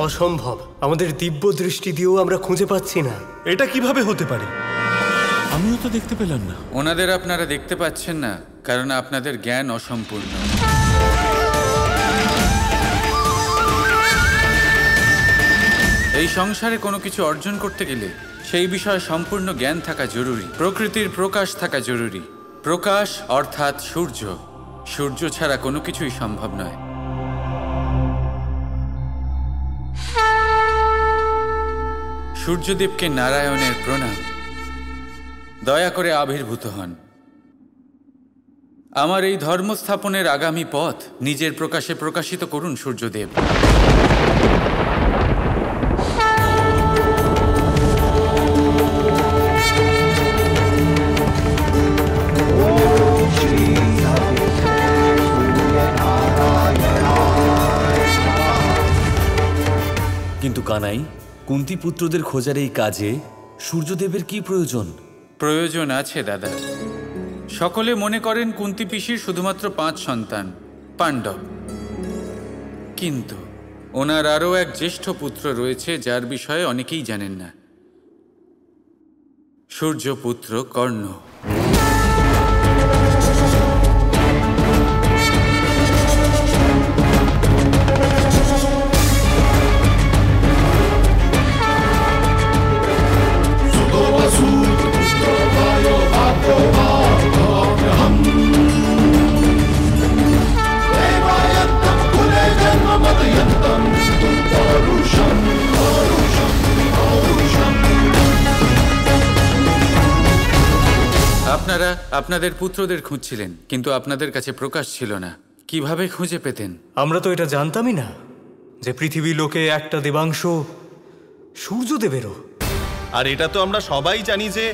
অসম্ভব। আমাদের দিব্য দৃষ্টি দিয়েও আমরা খুঁজে পাচ্ছি না। এটা কিভাবে হতে পারে? আমিও তো দেখতে পেলাম না। ওনাদের আপনারা দেখতে পাচ্ছেন না কারণ আপনাদের জ্ঞান অসম্পূর্ণ। এই সংসারে কোনো কিছু অর্জন করতে গেলে সেই বিষয়ে সম্পূর্ণ জ্ঞান থাকা জরুরি। প্রকৃতির প্রকাশ থাকা জরুরি। প্রকাশ অর্থাৎ সূর্য। সূর্য ছাড়া কোনো কিছুই সম্ভব নয়। সূর্যদেবকে নারায়ণের প্রণাম। দয়া করে আবির্ভূত হন। আমার এই ধর্ম স্থাপনের আগামী পথ নিজের প্রকাশে প্রকাশিত করুন সূর্যদেব। কিন্তু কানাই, কুন্তী পুত্রদের খোঁজার এই কাজে সূর্যদেবের কি প্রয়োজন? প্রয়োজন আছে দাদা। সকলে মনে করেন কুন্তী পিসির শুধুমাত্র 5 সন্তান পাণ্ডব, কিন্তু ওনার আরও এক জ্যেষ্ঠ পুত্র রয়েছে যার বিষয়ে অনেকেই জানেন না। সূর্যপুত্র কর্ণ। আপনারা আপনাদের পুত্রদের খুঁজছিলেন, কিন্তু আপনাদের কাছে প্রকাশ ছিল না। কিভাবে খুঁজে পেতেন? আমরা তো এটা জানতামই না যে পৃথিবী লোকে একটা দেবাংশ সূর্যদেবেরও। আর এটা তো আমরা সবাই জানি যে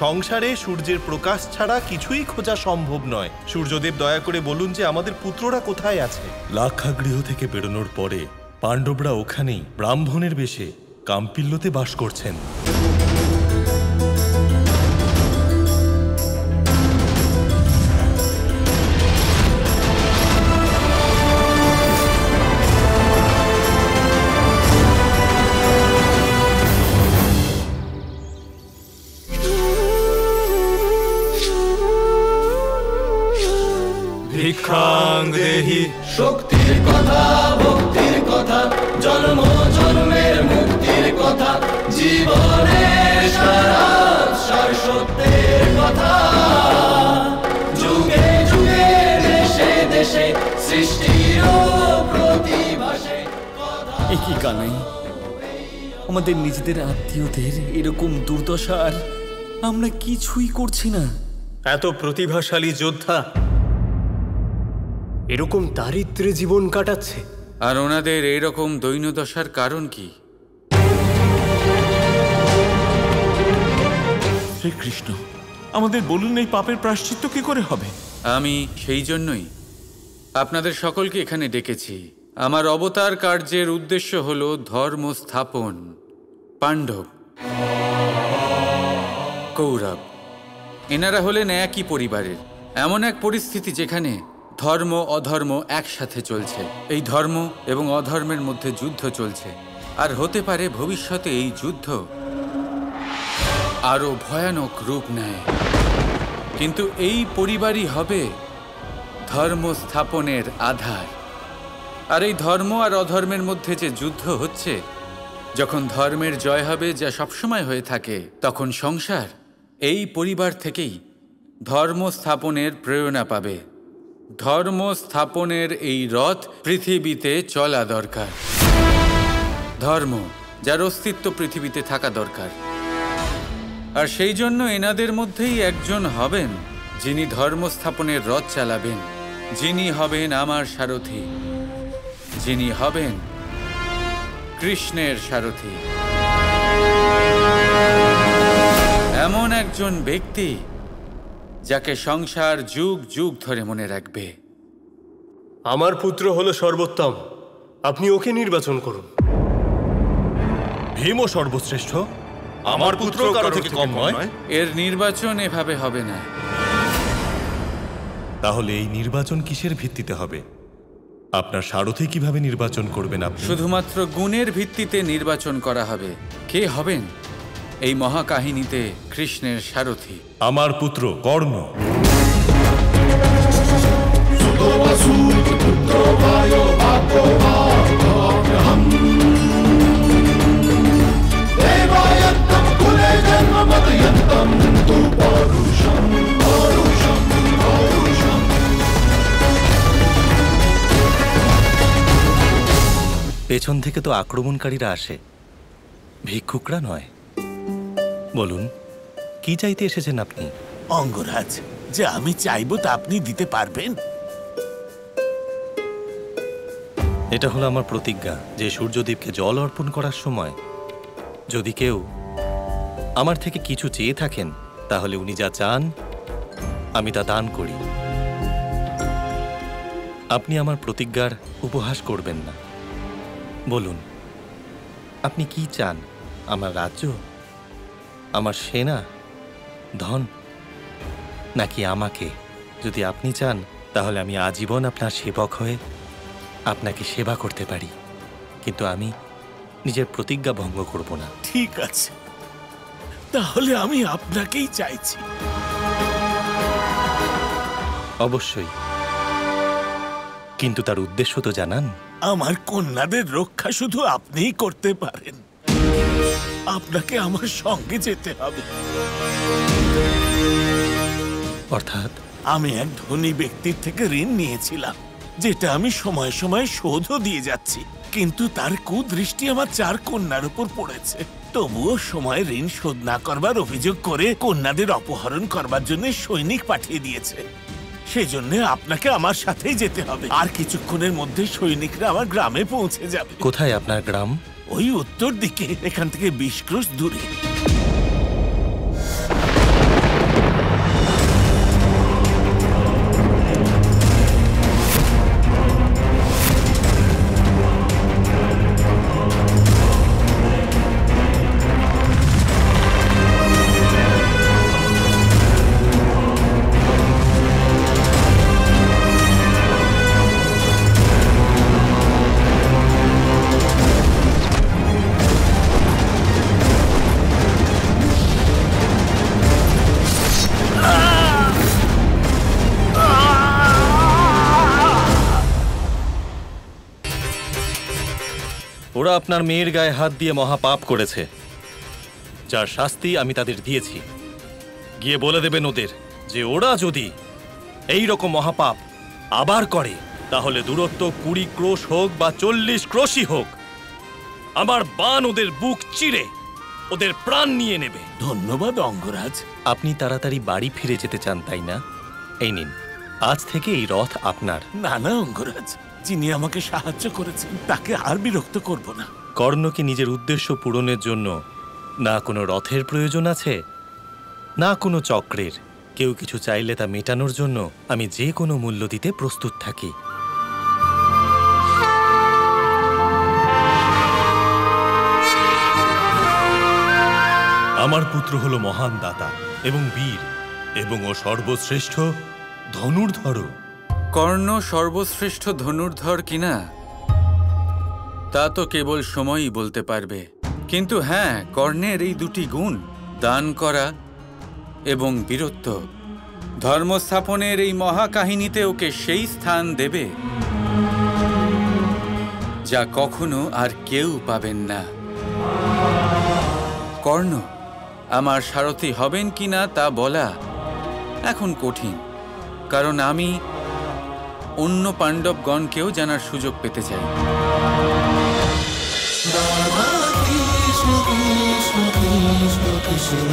সংসারে সূর্যের প্রকাশ ছাড়া কিছুই খোঁজা সম্ভব নয়। সূর্যদেব দয়া করে বলুন যে আমাদের পুত্ররা কোথায় আছে। লাক্ষাগৃহ থেকে বেরোনোর পরে পাণ্ডবরা ওখানেই ব্রাহ্মণের বেশে কাম্পিল্যতে বাস করছেন। ভিক্ষাং দেহি। শক্তির কথা, ভক্তির কথা, জন্ম জন্মের মুক্তির কথা, জীবনের সার সত্যের কথা, যুগে যুগে দেশে দেশে সৃষ্টির প্রতিভাসে। এ কি কানাই, আমাদের নিজেদের আত্মীয়দের এরকম দুর্দশা আর আমরা কিছুই করছি না। এত প্রতিভাশালী যোদ্ধা এরকম দারিদ্র্যে জীবন কাটাচ্ছে। আর ওনাদের এইরকম দৈন্যদশার কারণ কি? শ্রীকৃষ্ণ, আমাদের বলুন এই পাপের প্রায়শ্চিত্ত কি করে হবে? আমি সেই জন্যই আপনাদের সকলকে এখানে ডেকেছি। আমার অবতার কার্যের উদ্দেশ্য হল ধর্ম স্থাপন। পাণ্ডব, কৌরব, এনারা হলেন একই পরিবারের। এমন এক পরিস্থিতি যেখানে ধর্ম অধর্ম একসাথে চলছে। এই ধর্ম এবং অধর্মের মধ্যে যুদ্ধ চলছে, আর হতে পারে ভবিষ্যতে এই যুদ্ধ আরো ভয়ানক রূপ নেয়। কিন্তু এই পরিবারই হবে ধর্ম স্থাপনের আধার। আর এই ধর্ম আর অধর্মের মধ্যে যে যুদ্ধ হচ্ছে, যখন ধর্মের জয় হবে, যা সবসময় হয়ে থাকে, তখন সংসার এই পরিবার থেকেই ধর্ম স্থাপনের প্রেরণা পাবে। ধর্ম স্থাপনের এই রথ পৃথিবীতে চলা দরকার। ধর্ম, যার অস্তিত্ব পৃথিবীতে থাকা দরকার। আর সেই জন্য এনাদের মধ্যেই একজন হবেন যিনি ধর্ম স্থাপনের রথ চালাবেন, যিনি হবেন আমার সারথি, যিনি হবেন কৃষ্ণের সারথি। এমন একজন ব্যক্তি যাকে সংসার যুগ যুগ ধরে মনে রাখবে। আমার পুত্র হলো সর্বোত্তম, আপনি ওকে নির্বাচন করুন। ভীম সর্বশ্রেষ্ঠ, আমার পুত্র কারো থেকে কম নয়। এর নির্বাচন এভাবে হবে না। তাহলে এই নির্বাচন কিসের ভিত্তিতে হবে? আপনার সারথি কিভাবে নির্বাচন করবেন আপনি? শুধুমাত্র গুণের ভিত্তিতে নির্বাচন করা হবে। কে হবেন এই মহাকাহিনীতে কৃষ্ণের সারথি? আমার পুত্র কর্ণ। পেছন থেকে তো আক্রমণকারীরা আসে, ভিক্ষুকরা নয়। বলুন, কি চাইতে এসেছেন আপনি? অঙ্গরাজ, যে আমি চাইবো তা আপনি দিতে পারবেন? এটা হলো আমার প্রতিজ্ঞা যে সূর্যদেবকে জল অর্পণ করার সময় যদি কেউ আমার থেকে কিছু চেয়ে থাকেন, তাহলে উনি যা চান আমি তা দান করি। আপনি আমার প্রতিজ্ঞার উপহাস করবেন না। বলুন, আপনি কি চান? আমার রাজ্য, আমার সেনা, ধন, নাকি আমাকে? যদি আপনি চান তাহলে আমি আজীবন আপনার সেবক হয়ে আপনাকে সেবা করতে পারি, কিন্তু আমি নিজের প্রতিজ্ঞা ভঙ্গ করব না। ঠিক আছে, তাহলে আমি আপনাকেই চাইছি। অবশ্যই, কিন্তু তার উদ্দেশ্য তো জানান। আমার কন্যাদের রক্ষা শুধু আপনিই করতে পারেন। আপনাকে আমার সঙ্গে যেতে হবে। অর্থাৎ? আমি এক ধনী ব্যক্তির থেকে ঋণ নিয়েছিলাম, যেটা আমি সময় সময় শোধও দিয়ে যাচ্ছি, কিন্তু তার কুদৃষ্টি আমার 4 কন্যার উপর পড়েছে। তবুও সময় ঋণ শোধ না করবার অভিযোগ করে কন্যাদের অপহরণ করবার জন্য সৈনিক পাঠিয়ে দিয়েছে। সেজন্য আপনাকে আমার সাথেই যেতে হবে। আর কিছুক্ষণের মধ্যে সৈনিকরা আমার গ্রামে পৌঁছে যাবে। কোথায় আপনার গ্রাম? ওই উত্তর দিকে, এখান থেকে 20 ক্রোশ দূরে। ওরা আপনার মেয়ের গায়ে হাত দিয়ে মহাপাপ করেছে, যার শাস্তি আমি তাদের দিয়েছি। গিয়ে বলে দেবেন ওদের যে ওরা যদি এই রকম মহাপাপ আবার করে, তাহলে দূরত্ব 20 ক্রোশ হোক বা 40 ক্রোশই হোক, আমার বাণ ওদের বুক চিরে ওদের প্রাণ নিয়ে নেবে। ধন্যবাদ অঙ্গরাজ। আপনি তাড়াতাড়ি বাড়ি ফিরে যেতে চান, তাই না? এই নিন, আজ থেকে এই রথ আপনার। না না অঙ্গরাজ, যিনি আমাকে সাহায্য করেছেন তাকে আর বিরক্ত করব না। কর্ণকে নিজের উদ্দেশ্য পূরণের জন্য না কোনো রথের প্রয়োজন আছে, না কোনো চক্রের। কেউ কিছু চাইলে তা মেটানোর জন্য আমি যে কোনো মূল্য দিতে প্রস্তুত থাকি। আমার পুত্র হলো মহান দাতা এবং বীর, এবং ও সর্বশ্রেষ্ঠ ধনুর্ধর। কর্ণ সর্বশ্রেষ্ঠ ধনুর্ধর কিনা তা তো কেবল সময়ই বলতে পারবে। কিন্তু হ্যাঁ, কর্ণের এই 2টি গুণ, দান করা এবং বীরত্ব, ধর্মস্থাপনের এই মহাকাহিনীতে ওকে সেই স্থান দেবে যা কখনো আর কেউ পাবেন না। কর্ণ আমার সারথি হবেন কিনা তা বলা এখন কঠিন, কারণ আমি অন্য পাণ্ডবগণকেও জানার সুযোগ পেতে চাই। কৃষ্ণ কৃষ্ণ কৃষ্ণ কৃষ্ণ